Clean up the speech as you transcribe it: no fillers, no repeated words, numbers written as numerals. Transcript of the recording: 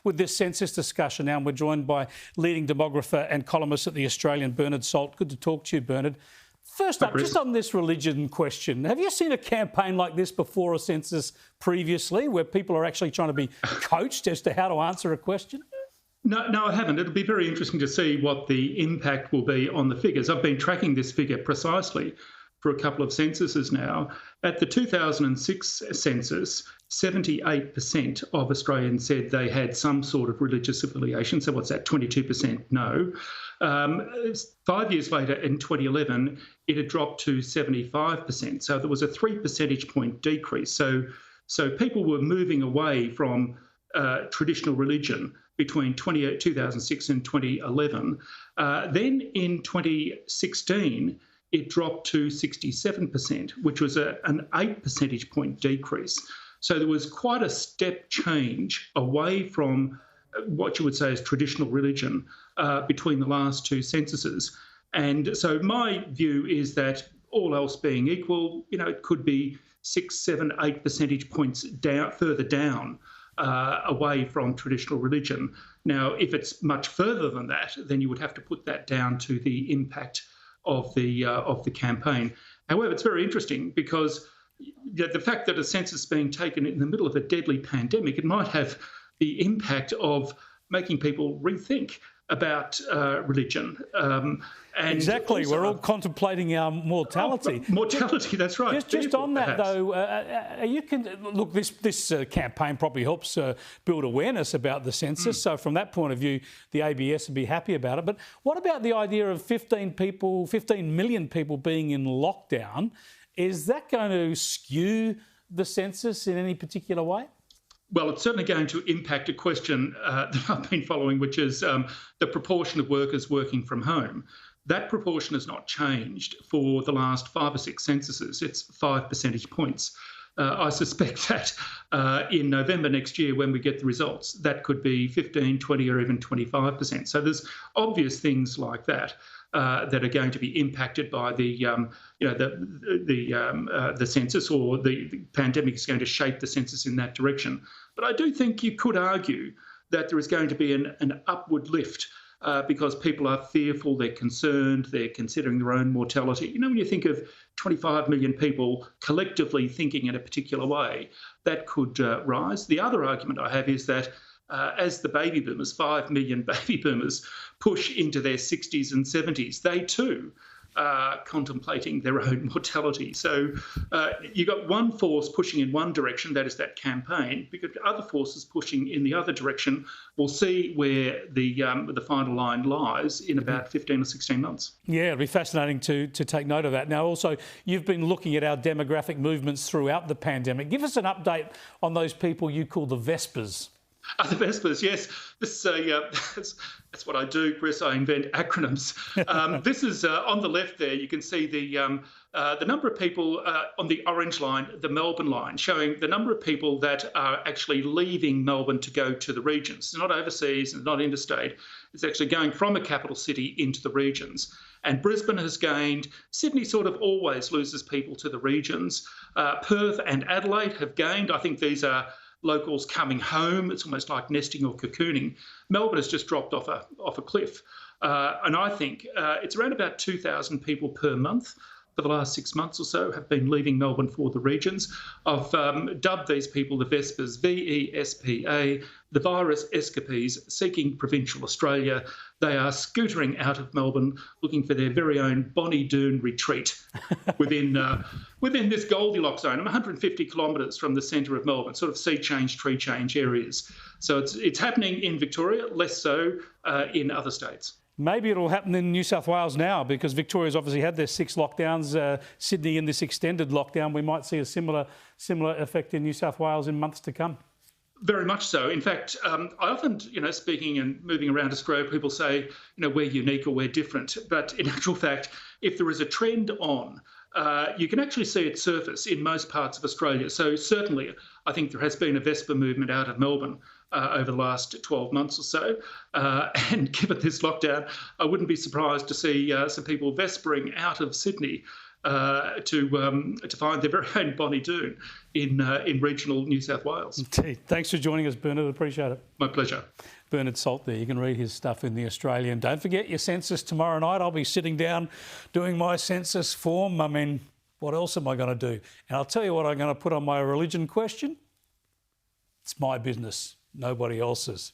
with this census discussion now, and we're joined by leading demographer and columnist at The Australian, Bernard Salt. Good to talk to you, Bernard. First up, just on this religion question, have you seen a campaign like this before a census previously, where people are actually trying to be coached as to how to answer a question? No, I haven't. It'll be very interesting to see what the impact will be on the figures. I've been tracking this figure precisely for a couple of censuses now. At the 2006 census, 78% of Australians said they had some sort of religious affiliation. So what's that, 22% no. 5 years later, in 2011, it had dropped to 75%. So there was a 3 percentage point decrease. So people were moving away from traditional religion between 2006 and 2011. Then in 2016, it dropped to 67%, which was an 8 percentage point decrease. So there was quite a step change away from what you would say is traditional religion between the last two censuses. And so my view is that all else being equal, it could be 6, 7, 8 percentage points further down away from traditional religion. Now, if it's much further than that, then you would have to put that down to the impact of the campaign. However, it's very interesting because the fact that a census is being taken in the middle of a deadly pandemic, it might have the impact of making people rethink about religion. Exactly, also, we're all contemplating our mortality. Mortality, that's right. Just on that, though, look, this campaign probably helps build awareness about the census. So from that point of view, the ABS would be happy about it. But what about the idea of 15 million people being in lockdown? Is that going to skew the census in any particular way? Well, it's certainly going to impact a question that I've been following, which is the proportion of workers working from home. That proportion has not changed for the last 5 or 6 censuses. It's 5 percentage points. I suspect that in November next year, when we get the results, that could be 15, 20 or even 25%. So there's obvious things like that that are going to be impacted by the census, or the pandemic is going to shape the census in that direction. But I do think you could argue that there is going to be an upward lift because people are fearful, they're concerned, they're considering their own mortality. When you think of 25 million people collectively thinking in a particular way, that could rise. The other argument I have is that as the baby boomers, 5 million baby boomers, push into their 60s and 70s, they too are contemplating their own mortality. So you've got one force pushing in one direction, that is that campaign, because other forces pushing in the other direction. We'll see where the final line lies in about 15 or 16 months. Yeah, it'll be fascinating to take note of that. Now, also, you've been looking at our demographic movements throughout the pandemic. Give us an update on those people you call the Vespers. The Vespers, yes. That's what I do, Chris. I invent acronyms. This is on the left there. You can see the number of people on the orange line, the Melbourne line, showing the number of people that are actually leaving Melbourne to go to the regions. It's not overseas, it's not interstate. It's actually going from a capital city into the regions. And Brisbane has gained. Sydney sort of always loses people to the regions. Perth and Adelaide have gained. I think these are locals coming home. It's almost like nesting or cocooning. Melbourne has just dropped off a cliff. And I think it's around about 2,000 people per month for the last 6 months or so have been leaving Melbourne for the regions. I've dubbed these people the Vespers, VESPA, the virus escapees seeking provincial Australia. They are scootering out of Melbourne looking for their very own Bonnie Doon retreat within this Goldilocks zone. I'm 150 kilometres from the centre of Melbourne, sort of sea change, tree change areas. So it's happening in Victoria, less so in other states. Maybe it'll happen in New South Wales now, because Victoria's obviously had their 6 lockdowns. Sydney in this extended lockdown. We might see a similar effect in New South Wales in months to come. Very much so. In fact, I often, speaking and moving around Australia, people say, we're unique or we're different. But in actual fact, if there is a trend on, you can actually see it surface in most parts of Australia. So certainly, I think there has been a Vesper movement out of Melbourne over the last 12 months or so. And given this lockdown, I wouldn't be surprised to see some people Vespering out of Sydney to find their very own Bonnie Doon in regional New South Wales. Indeed. Thanks for joining us, Bernard. Appreciate it. My pleasure. Bernard Salt there. You can read his stuff in The Australian. Don't forget your census tomorrow night. I'll be sitting down doing my census form. I mean, what else am I going to do? And I'll tell you what I'm going to put on my religion question. It's my business, nobody else's.